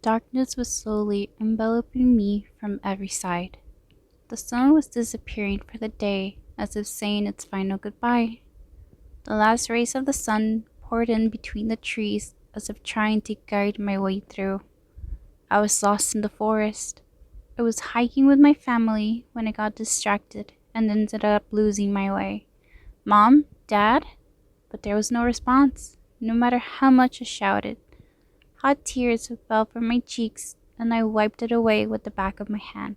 Darkness was slowly enveloping me from every side. The sun was disappearing for the day, as if saying its final goodbye. The last rays of the sun poured in between the trees, as if trying to guide my way through. I was lost in the forest. I was hiking with my family when I got distracted and ended up losing my way. Mom? Dad? But there was no response, no matter how much I shouted. Hot tears fell from my cheeks, and I wiped it away with the back of my hand.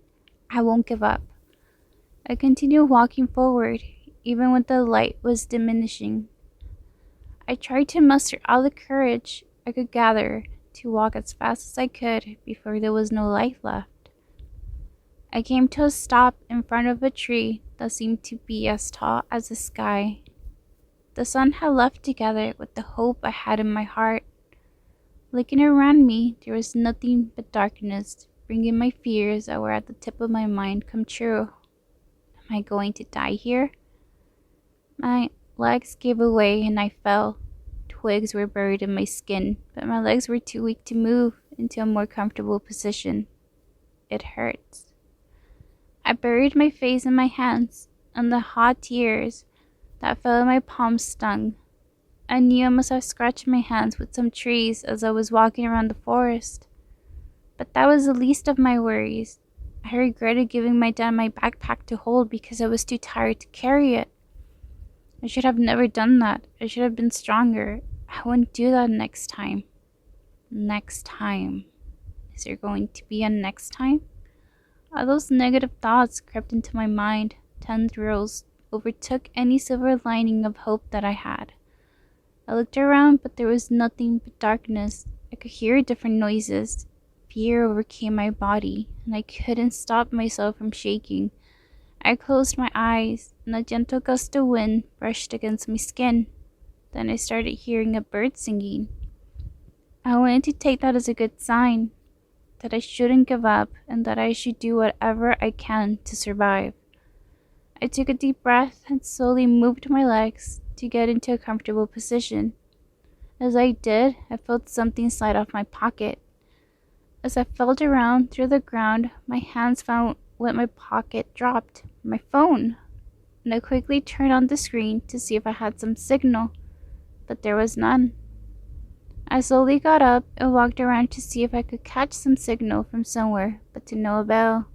I won't give up. I continued walking forward, even when the light was diminishing. I tried to muster all the courage I could gather to walk as fast as I could before there was no light left. I came to a stop in front of a tree that seemed to be as tall as the sky. The sun had left together with the hope I had in my heart. Looking around me, there was nothing but darkness, bringing my fears that were at the tip of my mind come true. Am I going to die here? My legs gave away and I fell. Twigs were buried in my skin, but my legs were too weak to move into a more comfortable position. It hurts. I buried my face in my hands, and the hot tears that fell in my palms stung. I knew I must have scratched my hands with some trees as I was walking around the forest. But that was the least of my worries. I regretted giving my dad my backpack to hold because I was too tired to carry it. I should have never done that. I should have been stronger. I wouldn't do that next time. Next time. Is there going to be a next time? All those negative thoughts crept into my mind. Tendrils overtook any silver lining of hope that I had. I looked around, but there was nothing but darkness. I could hear different noises. Fear overcame my body, and I couldn't stop myself from shaking. I closed my eyes, and a gentle gust of wind brushed against my skin. Then I started hearing a bird singing. I wanted to take that as a good sign, that I shouldn't give up, and that I should do whatever I can to survive. I took a deep breath and slowly moved my legs to get into a comfortable position. As I did, I felt something slide off my pocket. As I felt around through the ground, my hands found what my pocket dropped, my phone. And I quickly turned on the screen to see if I had some signal, but there was none. I slowly got up and walked around to see if I could catch some signal from somewhere, but to no avail.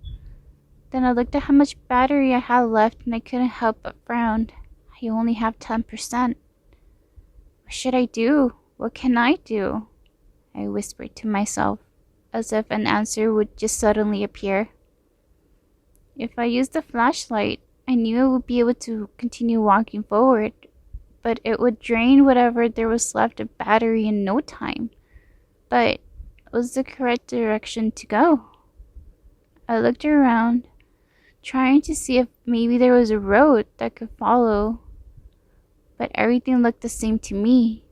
Then I looked at how much battery I had left and I couldn't help but frown. I only have 10%. What should I do? What can I do? I whispered to myself, as if an answer would just suddenly appear. If I used the flashlight, I knew I would be able to continue walking forward, but it would drain whatever there was left of battery in no time. But was the correct direction to go? I looked around, trying to see if maybe there was a road that I could follow, but everything looked the same to me.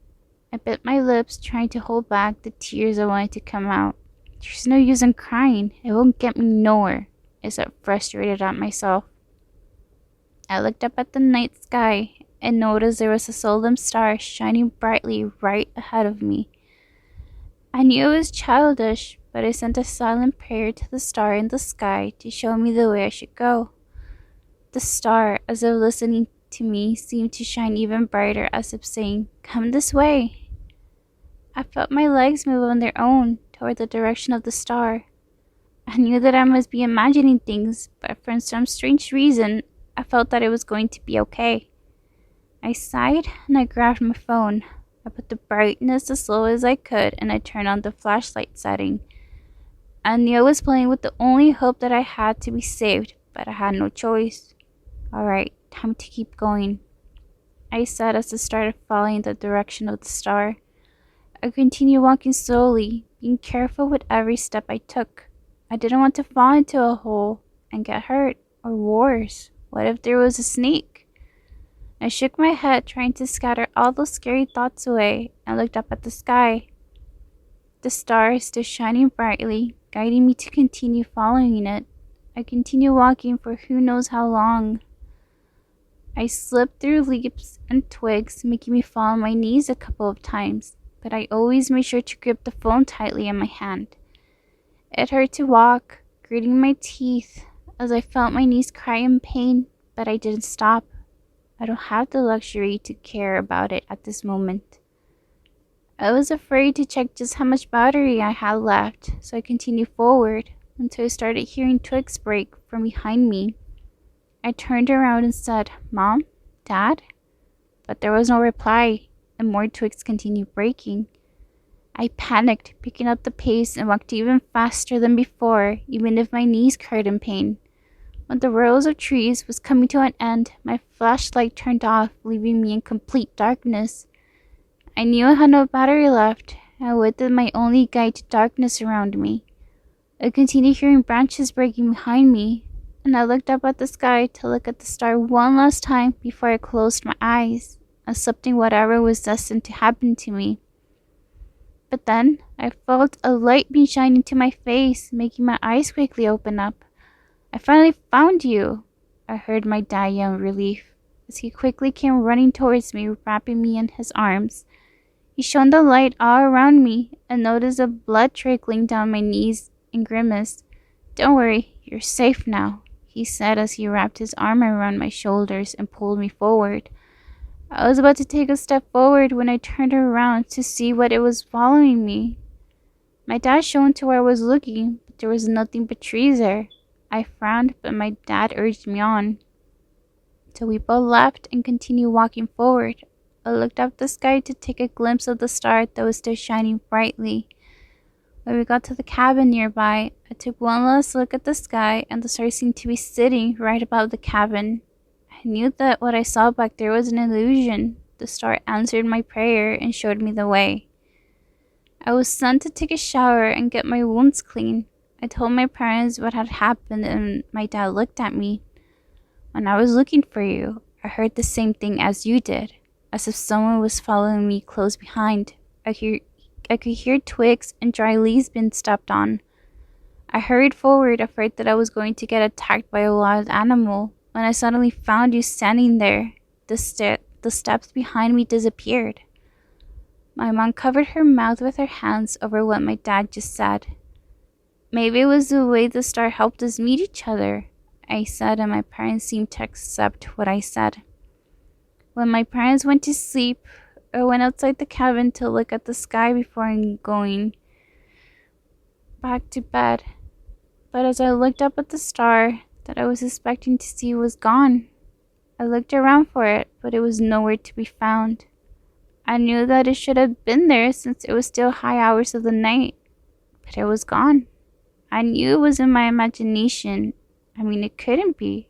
I bit my lips, trying to hold back the tears that wanted to come out. There's no use in crying. It won't get me nowhere, I said, frustrated at myself. I looked up at the night sky and noticed there was a solemn star shining brightly right ahead of me. I knew it was childish, but I sent a silent prayer to the star in the sky to show me the way I should go. The star, as if listening to me, seemed to shine even brighter, as if saying, "Come this way." I felt my legs move on their own toward the direction of the star. I knew that I must be imagining things, but for some strange reason, I felt that it was going to be okay. I sighed and I grabbed my phone. I put the brightness as low as I could and I turned on the flashlight setting. I knew I was playing with the only hope that I had to be saved, but I had no choice. Alright, time to keep going, I said as I started following the direction of the star. I continued walking slowly, being careful with every step I took. I didn't want to fall into a hole and get hurt, or worse, what if there was a snake? I shook my head, trying to scatter all those scary thoughts away, and looked up at the sky. The star is still shining brightly, guiding me to continue following it. I continued walking for who knows how long. I slipped through leaves and twigs, making me fall on my knees a couple of times, but I always made sure to grip the phone tightly in my hand. It hurt to walk, gritting my teeth as I felt my knees cry in pain, but I didn't stop. I don't have the luxury to care about it at this moment. I was afraid to check just how much battery I had left, so I continued forward until I started hearing twigs break from behind me. I turned around and said, "Mom? Dad?" But there was no reply, and more twigs continued breaking. I panicked, picking up the pace and walked even faster than before, even if my knees cried in pain. When the rows of trees was coming to an end, my flashlight turned off, leaving me in complete darkness. I knew I had no battery left, and with it my only guide to darkness around me. I continued hearing branches breaking behind me, and I looked up at the sky to look at the star one last time before I closed my eyes, accepting whatever was destined to happen to me. But then I felt a light beam shine into my face, making my eyes quickly open up. "I finally found you," I heard my dad yell in relief as he quickly came running towards me, wrapping me in his arms. He shone the light all around me and noticed the blood trickling down my knees and grimaced. "Don't worry, you're safe now," he said as he wrapped his arm around my shoulders and pulled me forward. I was about to take a step forward when I turned around to see what it was following me. My dad showed to where I was looking, but there was nothing but trees there. I frowned, but my dad urged me on. So we both left and continued walking forward. I looked up the sky to take a glimpse of the star that was still shining brightly. When we got to the cabin nearby, I took one last look at the sky, and the star seemed to be sitting right above the cabin. I knew that what I saw back there was an illusion. The star answered my prayer and showed me the way. I was sent to take a shower and get my wounds clean. I told my parents what had happened, and my dad looked at me. "When I was looking for you, I heard the same thing as you did, as if someone was following me close behind. I could hear twigs and dry leaves being stepped on. I hurried forward, afraid that I was going to get attacked by a wild animal. When I suddenly found you standing there, the steps behind me disappeared." My mom covered her mouth with her hands over what my dad just said. "Maybe it was the way the star helped us meet each other," I said, and my parents seemed to accept what I said. When my parents went to sleep, I went outside the cabin to look at the sky before going back to bed. But as I looked up at the star that I was expecting to see was gone. I looked around for it, but it was nowhere to be found. I knew that it should have been there since it was still high hours of the night, but it was gone. I knew it was in my imagination. It couldn't be.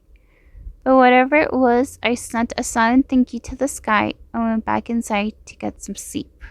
But whatever it was, I sent a silent thank you to the sky and went back inside to get some sleep.